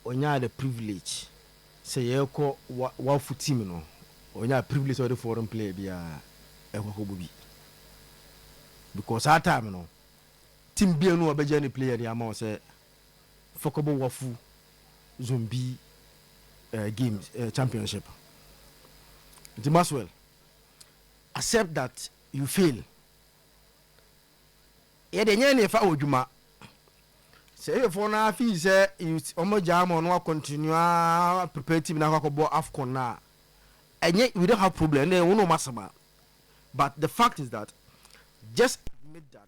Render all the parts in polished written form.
onya the privilege say you call wa for team no onya privilege of the foreign player bia e ko bobi because that time no team bia no obeje ni player dia ma say fokobo wafu zombie games championship the Maxwell accept that you fail ye de nyane fa odwuma say for na fi say you omo jam on wa continue prepare team na kwakobo AFCON na enye we don't have problem we no masaba but the fact is that just admit that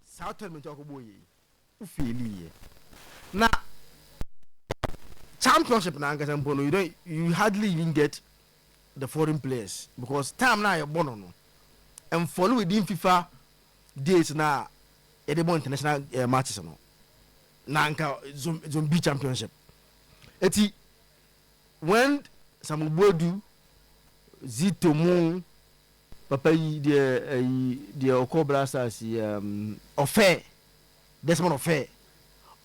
South tournament kwakobo ye u fail ye na championship na ngasa mpono you hardly even get the foreign players because time na you born no and follow within FIFA days na e dey international matches no na nka zombie championship eti when some bodu Zakito mu papa yi de okobra stars ofe Desmond ofe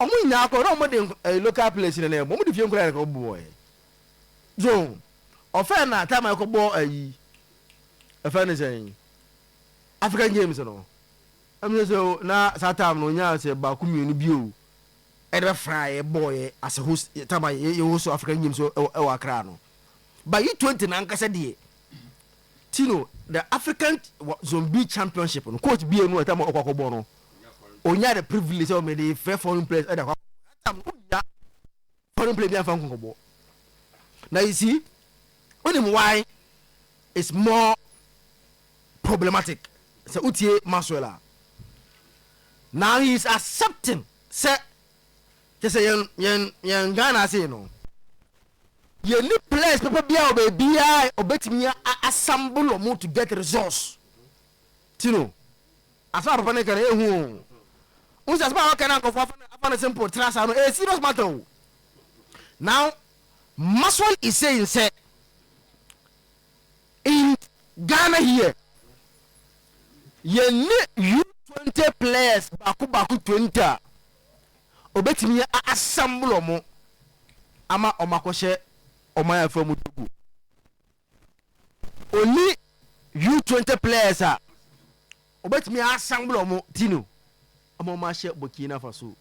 omo ina ko no mo de local players na mo de fie nkura ka boy so ofe na time ko bo ofe ne say African games no am so na satam no nya se ba kumienu bio e de fry boy as a host time you also African games so e wa kra no but U20 na nkasa de Tino the African zombie championship no coach bio no time okwakobo no onya the privilege of me the fair foreign players e da time onya foreign player bi afan konkobo now you see only why it's more problematic so utie Maxwell now he is accepting say just say yen Ghana say no you need players people bia obebia obetimi assemble or to get resource tino afa papa ne kan ehu unsa sba kan an kofa afa simple trasa no a serious matter now Maxwell is saying say in Ghana here you need U20 players baku 20 obetimi assemble mo ama omakoshe omaya from Togo only U20 players are obetimi assemble mo tino ama mashe Burkina Faso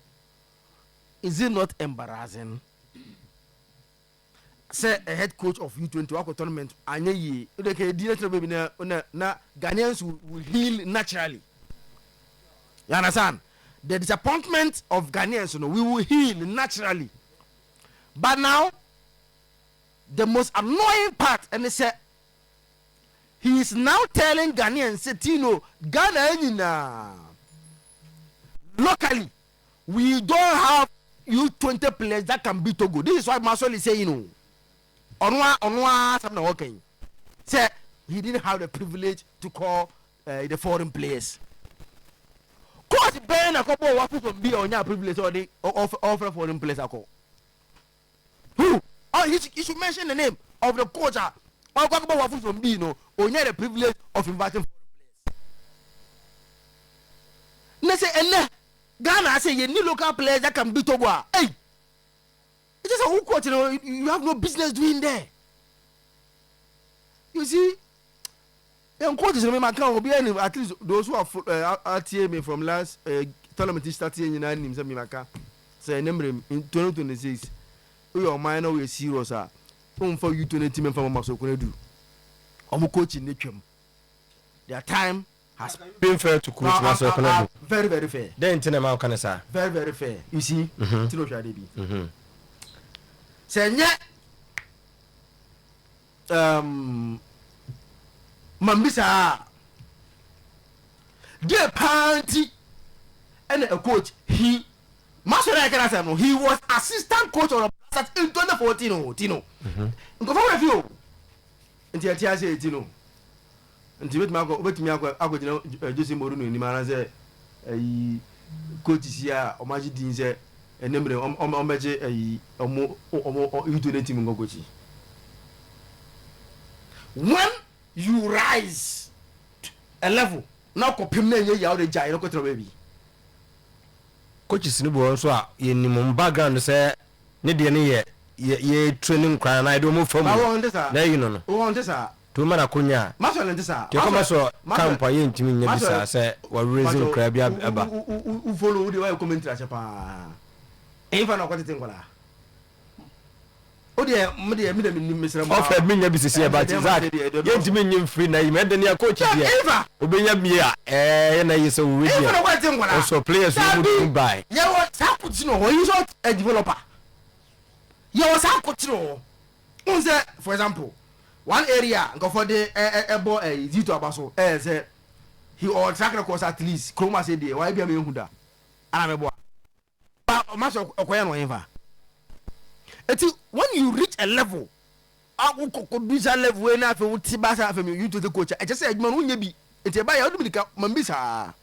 is it not embarrassing say a head coach of U20 wako tournament anye yi de ke director baby na Ghanaians will heal naturally you understand the disappointment of Ghanaians you know we will heal naturally but now the most annoying part and they say he is now telling Ghanaians say Tino Ghana locally we don't have U20 players that can beat Togo. This is why Maxwell is saying no onwa something working say he didn't have the privilege to call the foreign players coach Ben akobo wafu from be onya privilege or the offer foreign players ako who he should mention the name of the coach akobo wafu from be no onya the privilege of inviting foreign players na say ene Ghana say you need local players that can beat Togo hey it is a who coach you have no business doing there you see and coaches me my can be any at least those who have RTA me from last tournament starting in name say me maka say number in 2026 we are minor we serious for you 20 team from Maxwell Konadu omo coaching ne twam their time has been fair to coach Maxwell Konadu very very fair then tin ma kan say very very fair you see tino hwa dey bi say nye Mambisa the party and a coach he Maxwell can say no he was assistant coach of the in 2014 Tino go for review until I say Tino until with me I go Jose Mourinho ni man say coach here o maji din say enemre o meje omo into the team go coach when you rise a level now kopim na ye ya o de jai no ko tro baby coaches ni bo so a ye ni mo background say ne de ne ye training kran na do mo fam na yi no won tesa to mana konya maso le tesa ke ko so camp ye ntimi nya bisa se wa raising kra bia eba u follow de wa commentary acha pa e fa na ko tete ngola o de me de mi misra mo of me nya bisa se ba ti Zak ye ntimi nya free na yi me de ne coach dia obenya bia ye na yi so we dia so players would buy ye what sa put no ho you so a developer ye was a coach no unse for example one area go for the ebo Zakito abaso say he or track record at least chroma say dey why be me huda ana me boa ba ma so okoya no yin fa eti when you reach a level aku kokodusa level we na fe wuti ba sa fe me you to the coach e just say aduma no nya bi eti ba ya odumika mambisa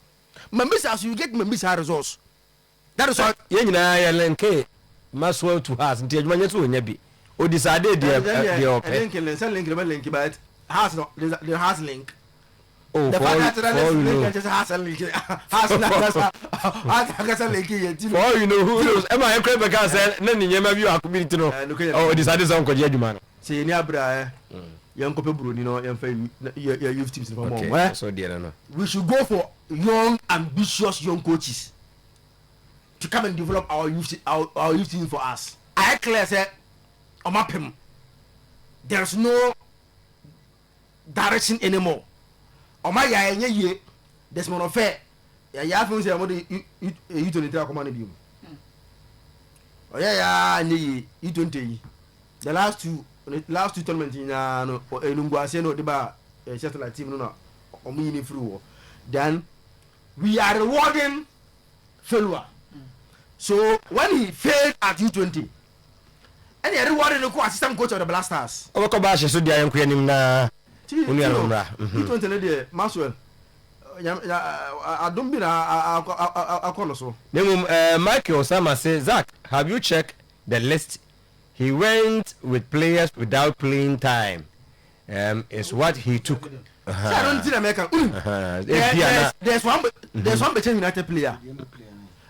so you get mambisa results that is why ye nyina ya lenke Maxwell to has nti aduma nya so nya bi o decide the open link but has no the has link oh the fact that for link just has a link has link yet for you know who knows am I crazy because na ni nyema bi community no oh decide so nkoje aduma no say ni abra yan kope broni no yan fa ya youth teams no more okay so there no we should go for young ambitious young coaches to come and develop our youth team for us. I clear say omapem there's no direction anymore. Oma ya enye ye there's more fair ya fun say mo de you to nita come na bi mu. Oya ya enye ye 20 the last two tournament nya no enungu ase no de ba satellite team no omo yin free wo then we are rewarding failure. So when he failed at U20 and he rewarded the assistant coach of the Blasters. O ko ba she so dia yanku yanim na unu ya rumra. U20 ne de Maxwell adom bi na akolo so. Nemum Michael Sama say Zak, have you checked the list? He went with players without playing time. Is what he took. I don't think America. There's one between United player.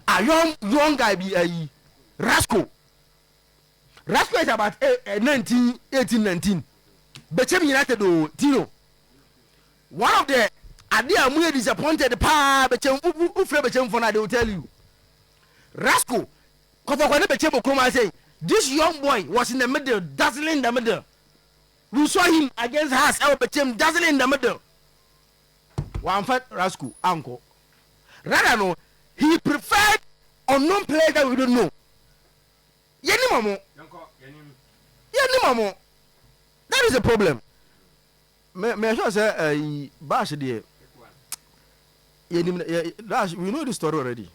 A young guy be a Rasco is about 18 19 Bechem United do Tino one of the idea we disappointed pa Bechem ufre Bechem for na they will tell you Rasco kofa kwa ne Bechem Okroma say this young boy was in the middle dazzling in the middle we saw him against us our Bechem dazzling in the middle one fight Rasco uncle rather no he preferred unknown players that we don't know. Yeni mamo. That is a problem. Me sure say bash there. We know the story already.